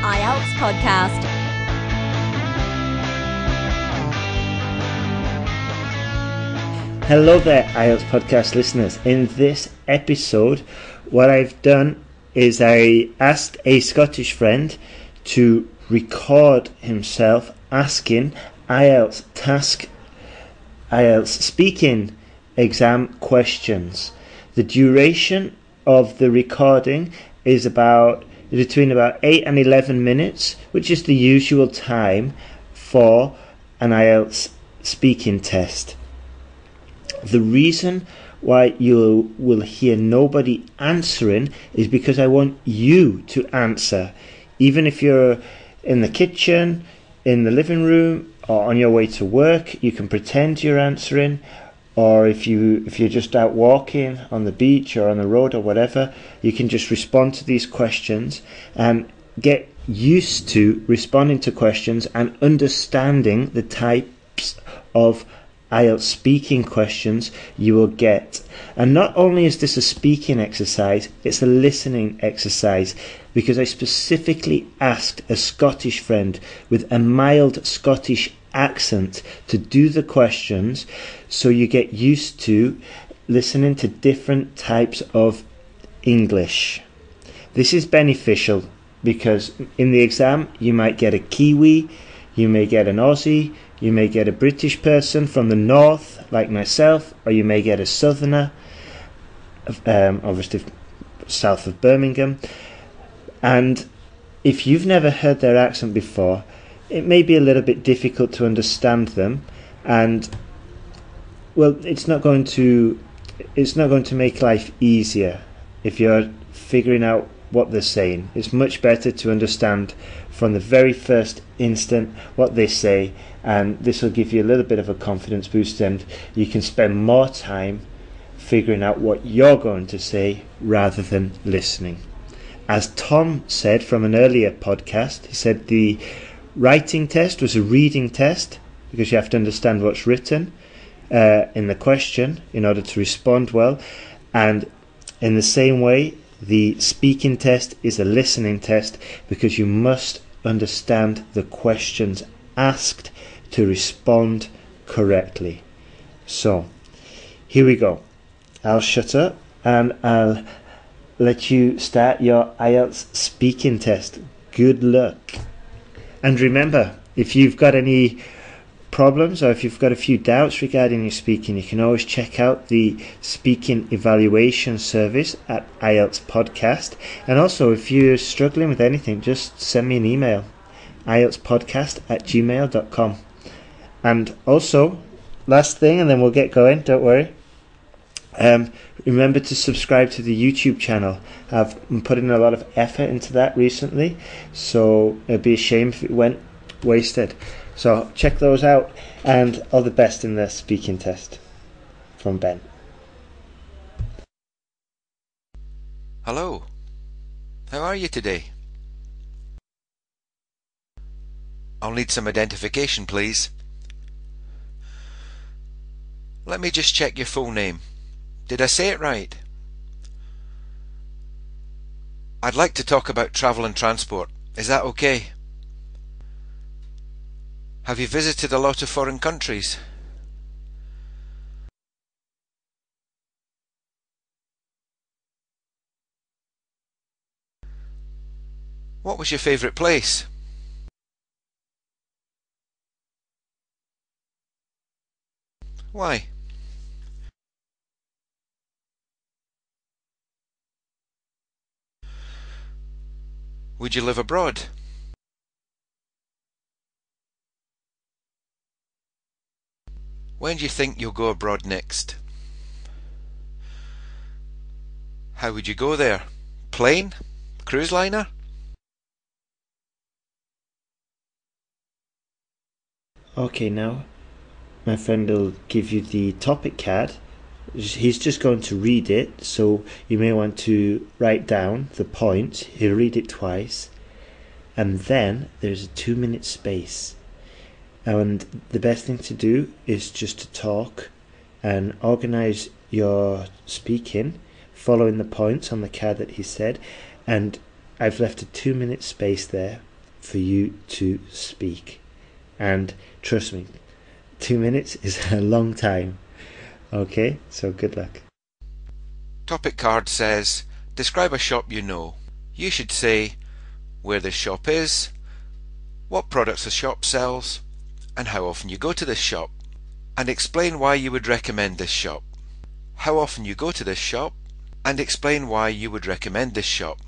IELTS Podcast. Hello there, IELTS Podcast listeners. In this episode, what I've done is I asked a Scottish friend to record himself asking IELTS speaking exam questions. The duration of the recording is between about 8 and 11 minutes, which is the usual time for an IELTS speaking test. The reason why you will hear nobody answering is because I want you to answer. Even if you're in the kitchen, in the living room, or on your way to work, you can pretend you're answering. Or if you're just out walking on the beach or on the road or whatever, you can just respond to these questions and get used to responding to questions and understanding the types of IELTS speaking questions you will get. And not only is this a speaking exercise, it's a listening exercise, because I specifically asked a Scottish friend with a mild Scottish accent to do the questions, so you get used to listening to different types of English. This is beneficial because in the exam you might get a Kiwi, you may get an Aussie, you may get a British person from the north like myself, or you may get a southerner, obviously south of Birmingham. And if you've never heard their accent before, it may be a little bit difficult to understand them, and well, it's not going to make life easier if you're figuring out what they're saying. It's much better to understand from the very first instant what they say, and this will give you a little bit of a confidence boost, and you can spend more time figuring out what you're going to say rather than listening. As Tom said from an earlier podcast, he said the writing test was a reading test because you have to understand what's written in the question in order to respond well, and in the same way the speaking test is a listening test because you must understand the questions asked to respond correctly. So here we go. I'll shut up and I'll let you start your IELTS speaking test. Good luck. And remember, if you've got any problems or if you've got a few doubts regarding your speaking, you can always check out the speaking evaluation service at IELTS Podcast. And also, if you're struggling with anything, just send me an email, IELTSPodcast@gmail.com. And also, last thing, and then we'll get going, don't worry. Remember to subscribe to the YouTube channel. I've been putting a lot of effort into that recently, so it'd be a shame if it went wasted. So check those out, and all the best in the speaking test. From Ben. Hello. How are you today? I'll need some identification, please. Let me just check your full name. Did I say it right? I'd like to talk about travel and transport. Is that okay? Have you visited a lot of foreign countries? What was your favourite place? Why? Would you live abroad? When do you think you'll go abroad next? How would you go there? Plane? Cruise liner? Okay, now my friend will give you the topic card. He's just going to read it, so you may want to write down the points. He'll read it twice, and then there's a 2-minute space. And the best thing to do is just to talk and organise your speaking, following the points on the card that he said. And I've left a 2-minute space there. for you to speak. And trust me, 2 minutes is a long time. Okay, so good luck. Topic card says, describe a shop you know. You should say where this shop is, what products the shop sells, and how often you go to this shop. And explain why you would recommend this shop. How often you go to this shop, and explain why you would recommend this shop.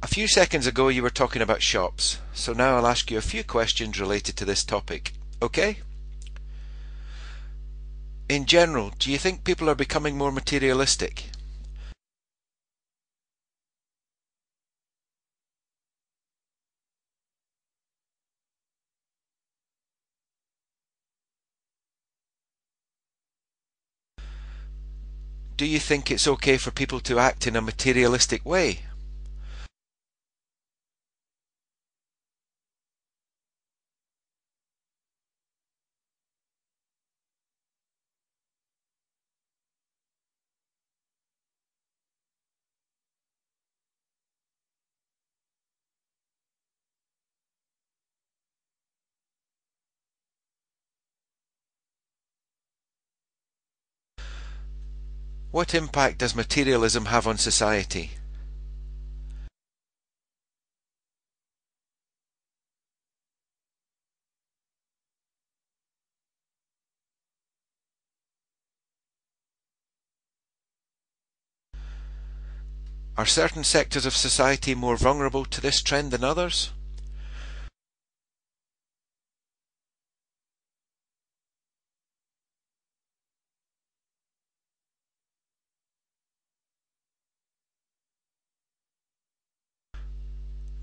A few seconds ago you were talking about shops, so now I'll ask you a few questions related to this topic, okay? In general, do you think people are becoming more materialistic? Do you think it's okay for people to act in a materialistic way? What impact does materialism have on society? Are certain sectors of society more vulnerable to this trend than others?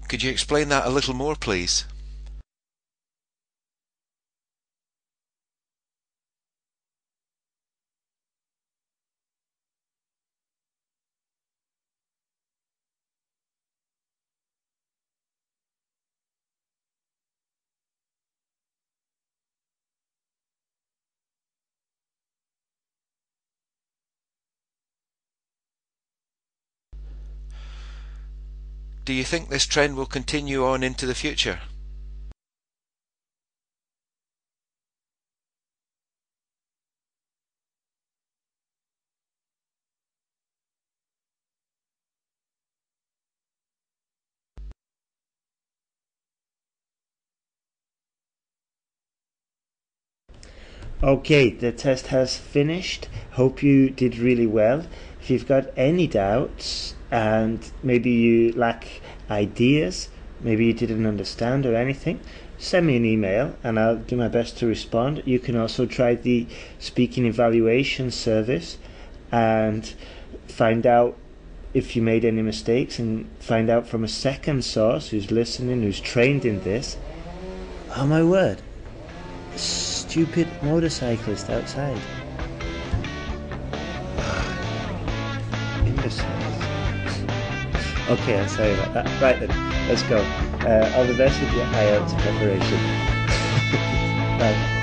Could you explain that a little more, please? Do you think this trend will continue on into the future? Okay, the test has finished. Hope you did really well. If you've got any doubts and maybe you lack ideas, maybe you didn't understand or anything, send me an email and I'll do my best to respond. You can also try the speaking evaluation service and find out if you made any mistakes and find out from a second source who's listening, who's trained in this. Oh my word, stupid motorcyclist outside. Imbeciles. Okay, I'm sorry about that. Right then, let's go. All the best with your IELTS preparation. Bye.